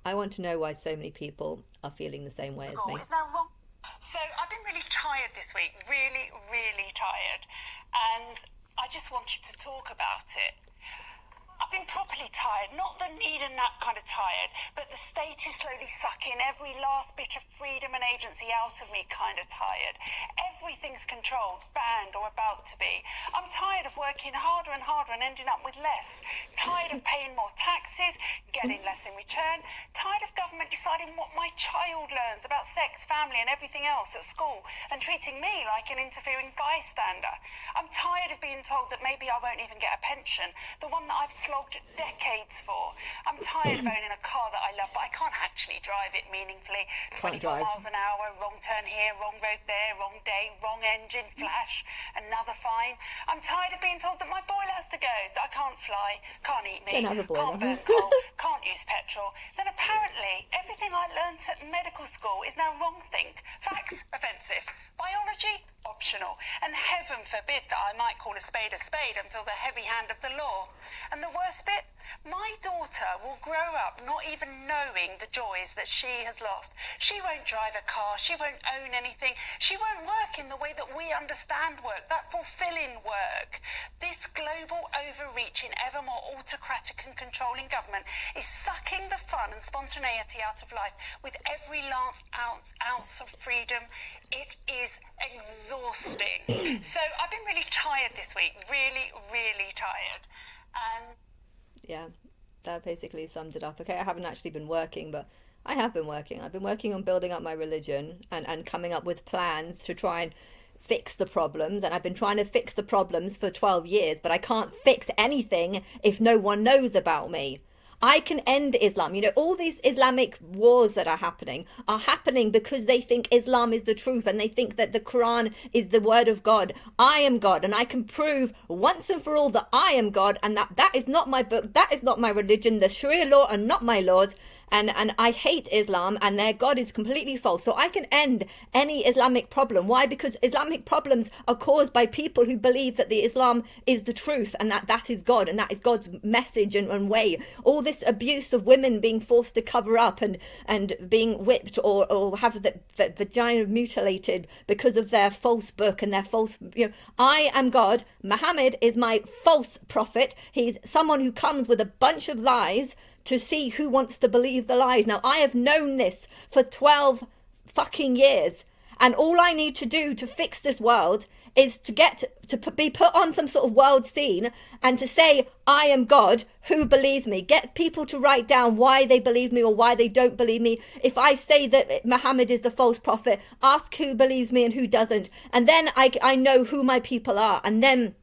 I want to know why so many people are feeling the same way as School me. is now wrong. So I've been really tired this week, really, really tired, and I just wanted to talk about it. I've been properly tired, not the need and nap kind of tired, but the state is slowly sucking every last bit of freedom and agency out of me kind of tired. Everything's controlled, banned or about to be. I'm tired of working harder and harder and ending up with less. Tired of paying more taxes, getting less in return. Tired of government deciding what my child learns about sex, family and everything else at school and treating me like an interfering bystander. I'm tired of being told that maybe I won't even get a pension, the one that I've slogged decades for. I'm tired of owning a car that I love, but I can't actually drive it meaningfully. Can't 24 drive. miles an hour, wrong turn here, wrong road there, wrong day, wrong engine, flash, another fine. I'm tired of being told that my boiler has to go, that I can't fly, can't eat meat, Don't have a boiler. can't burn coal, can't use petrol. Then apparently everything I learnt at medical school is now wrong think. Facts, offensive. Biology, optional. And heaven forbid that I might call a spade and feel the heavy hand of the law. And the worst bit, my daughter will grow up not even knowing the joys that she has lost. She won't drive a car, she won't own anything, she won't work in the way that we understand work, that fulfilling work. This global overreaching, ever more autocratic and controlling government is sucking the fun and spontaneity out of life with every last ounce of freedom. It is exhausting. So I've been really tired this week, really, really tired. And Yeah, that basically sums it up. Okay, I haven't actually been working, but I have been working. I've been working on building up my religion and coming up with plans to try and fix the problems. And I've been trying to fix the problems for 12 years, but I can't fix anything if no one knows about me. I can end Islam. You know, all these Islamic wars that are happening because they think Islam is the truth and they think that the Quran is the word of God. I am God, and I can prove once and for all that I am God, and that is not my book, that is not my religion. The Sharia law are not my laws. And I hate Islam, and their God is completely false. So I can end any Islamic problem. Why? Because Islamic problems are caused by people who believe that the Islam is the truth and that is God and that is God's message and way. All this abuse of women being forced to cover up and being whipped or have the vagina mutilated because of their false book and their false, I am God. Muhammad is my false prophet. He's someone who comes with a bunch of lies to see who wants to believe the lies. Now, I have known this for 12 fucking years. And all I need to do to fix this world is to get to be put on some sort of world scene and to say, I am God, who believes me? Get people to write down why they believe me or why they don't believe me. If I say that Muhammad is the false prophet, ask who believes me and who doesn't. And then I know who my people are. And then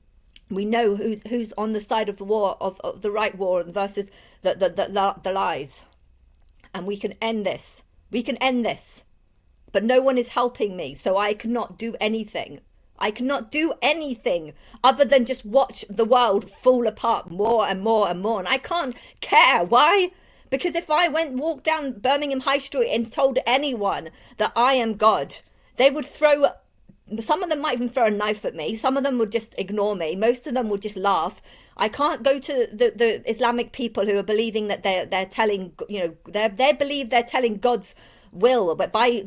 we know who's on the side of the war, of the right war versus the lies. And we can end this. We can end this. But no one is helping me, so I cannot do anything. I cannot do anything other than just watch the world fall apart more and more and more. And I can't care. Why? Because if I walked down Birmingham High Street and told anyone that I am God, they would throw... Some of them might even throw a knife at me. Some of them would just ignore me. Most of them would just laugh. I can't go to the Islamic people who are believing that they're telling, they believe they're telling God's will, but by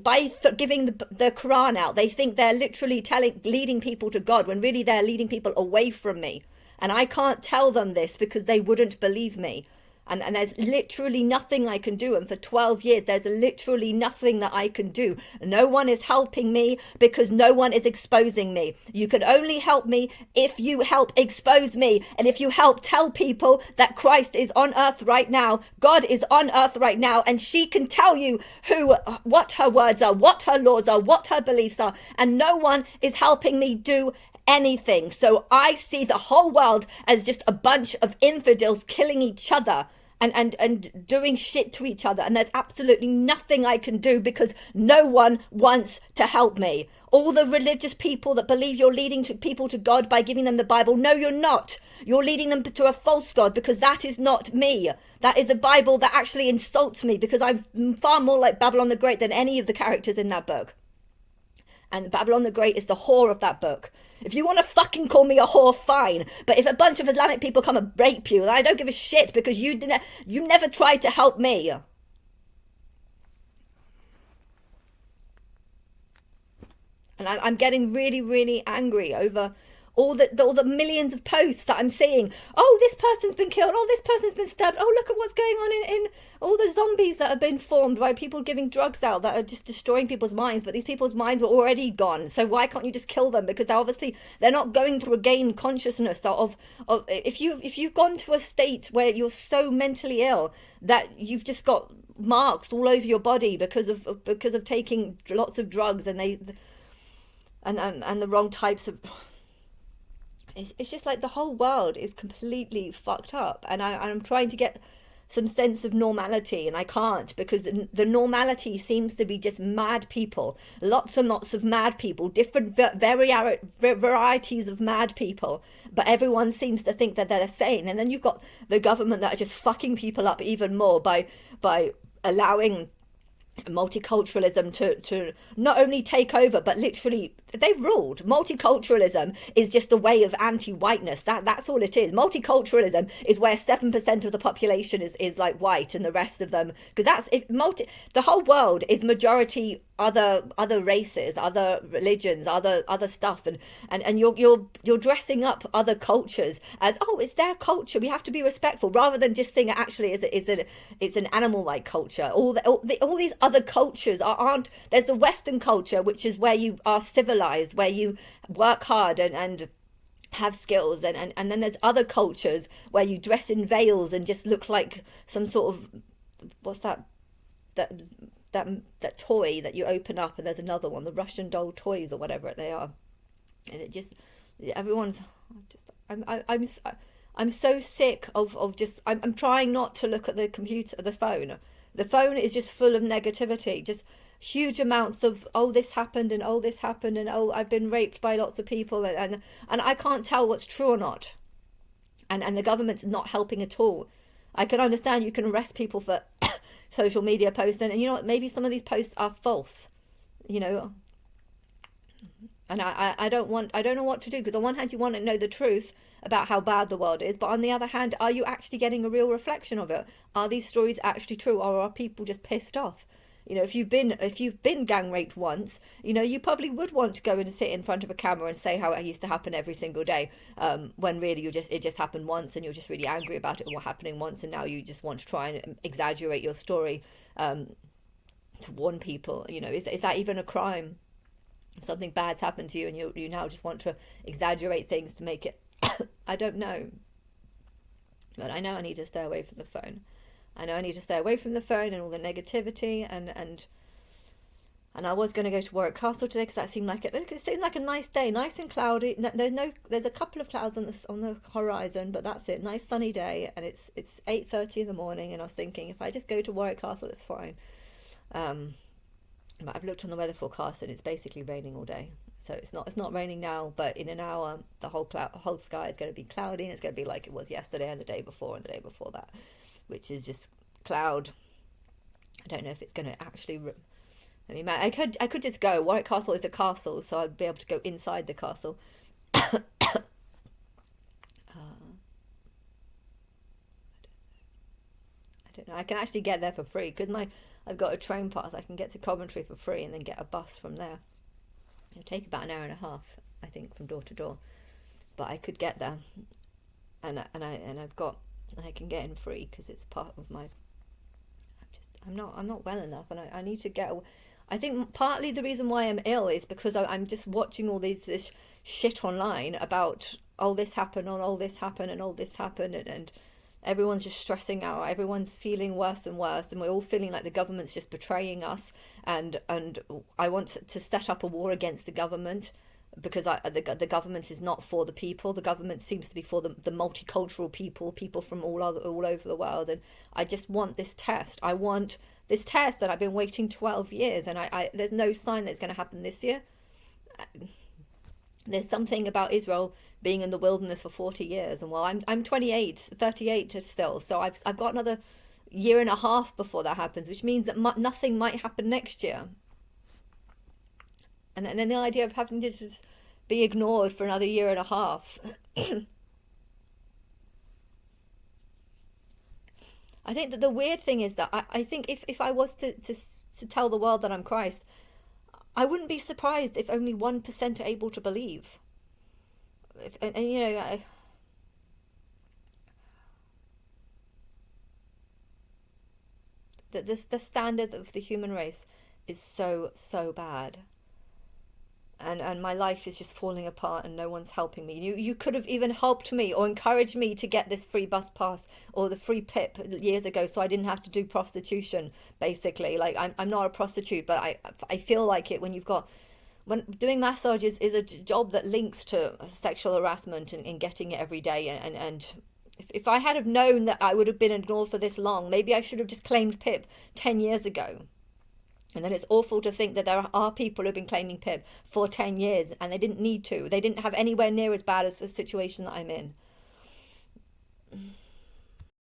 giving the Quran out, they think they're literally leading people to God when really they're leading people away from me. And I can't tell them this because they wouldn't believe me. And there's literally nothing I can do. And for 12 years, there's literally nothing that I can do. No one is helping me because no one is exposing me. You can only help me if you help expose me. And if you help tell people that Christ is on earth right now, God is on earth right now, and she can tell you what her words are, what her laws are, what her beliefs are. And no one is helping me do anything. So I see the whole world as just a bunch of infidels killing each other and doing shit to each other, and there's absolutely nothing I can do because no one wants to help me. All the religious people that believe you're leading people to God by giving them the Bible, no, you're not. You're leading them to a false God, because that is not me. That is a Bible that actually insults me, because I'm far more like Babylon the Great than any of the characters in that book. And Babylon the Great is the whore of that book. If you want to fucking call me a whore, fine. But if a bunch of Islamic people come and rape you, then I don't give a shit, because you never tried to help me. And I'm getting really, really angry over all the millions of posts that I'm seeing. Oh, this person's been killed. Oh, this person's been stabbed. Oh, look at what's going on in all the zombies that have been formed by people giving drugs out that are just destroying people's minds. But these people's minds were already gone. So why can't you just kill them? Because they're not going to regain consciousness of if you've gone to a state where you're so mentally ill that you've just got marks all over your body because of taking lots of drugs and the wrong types of. It's just like the whole world is completely fucked up, and I'm trying to get some sense of normality, and I can't, because the normality seems to be just mad people, lots and lots of mad people, different varieties of mad people, but everyone seems to think that they're sane. And then you've got the government that are just fucking people up even more by allowing multiculturalism to not only take over, but literally they've ruled. Multiculturalism is just a way of anti-whiteness. That's all it is. Multiculturalism is where 7% of the population is like white, and the rest of them, because the whole world is majority other races, other religions, other stuff, and you're dressing up other cultures as, oh, it's their culture, we have to be respectful, rather than just saying actually it's an animal like culture. All these other cultures aren't. There's the Western culture, which is where you are civilized, where you work hard and have skills, and then there's other cultures where you dress in veils and just look like some sort of, what's that toy that you open up, and there's another one, the Russian doll toys or whatever they are, and it just, everyone's just, I'm so sick of just, I'm trying not to look at the computer, the phone is just full of negativity, just huge amounts of, oh, this happened, and oh, this happened, and oh, I've been raped by lots of people, and I can't tell what's true or not, and the government's not helping at all. I can understand you can arrest people for social media posts, and you know what, maybe some of these posts are false, you know, and I don't know what to do, because on one hand you want to know the truth about how bad the world is, but on the other hand, are you actually getting a real reflection of it? Are these stories actually true, or are people just pissed off? You know, if you've been gang raped once, you know, you probably would want to go and sit in front of a camera and say how it used to happen every single day, when really it just happened once, and you're just really angry about it happening once, and now you just want to try and exaggerate your story to warn people. You know, is that even a crime? If something bad's happened to you and you now just want to exaggerate things to make it, I don't know. But I know I need to stay away from the phone. I know I need to stay away from the phone and all the negativity, and I was going to go to Warwick Castle today because that seemed like it seemed like a nice day, nice and cloudy. There's a couple of clouds on the horizon, but that's it. Nice sunny day, and it's 8:30 in the morning, and I was thinking if I just go to Warwick Castle, it's fine. But I've looked on the weather forecast, and it's basically raining all day. So it's not raining now, but in an hour the whole sky is going to be cloudy, and it's going to be like it was yesterday and the day before and the day before that, which is just cloud. I don't know if it's going to actually. I mean, I could just go. Warwick Castle is a castle, so I'd be able to go inside the castle. I don't know. I can actually get there for free because I've got a train pass. I can get to Coventry for free and then get a bus from there. It'll take about an hour and a half, I think, from door to door, but I could get there, and I can get in free because it's part of my. I'm not well enough, and I need to get. I think partly the reason why I'm ill is because I'm just watching all this shit online about, oh, this happened, and oh, this happened, and oh, this happened, and everyone's just stressing out. Everyone's feeling worse and worse, and we're all feeling like the government's just betraying us. And I want to set up a war against the government because the government is not for the people. The government seems to be for the multicultural people from all over the world. And I just want this test. I want this test, and I've been waiting 12 years, and I there's no sign that it's going to happen this year. There's something about Israel being in the wilderness for 40 years, and well, I'm 38 still, so I've got another year and a half before that happens, which means that nothing might happen next year. And then the idea of having to just be ignored for another year and a half. I think that the weird thing is that I think if I was to tell the world that I'm Christ, I wouldn't be surprised if only 1% are able to believe. And you know, the standard of the human race is so bad. And my life is just falling apart and no one's helping me. You could have even helped me or encouraged me to get this free bus pass or the free PIP years ago, so I didn't have to do prostitution, basically. Like, I'm not a prostitute, but I feel like it when you've got... When doing massages is a job that links to sexual harassment and getting it every day. And if I had have known that I would have been ignored for this long, maybe I should have just claimed PIP 10 years ago. And then it's awful to think that there are people who've been claiming PIP for 10 years and they didn't need to. They didn't have anywhere near as bad as the situation that I'm in.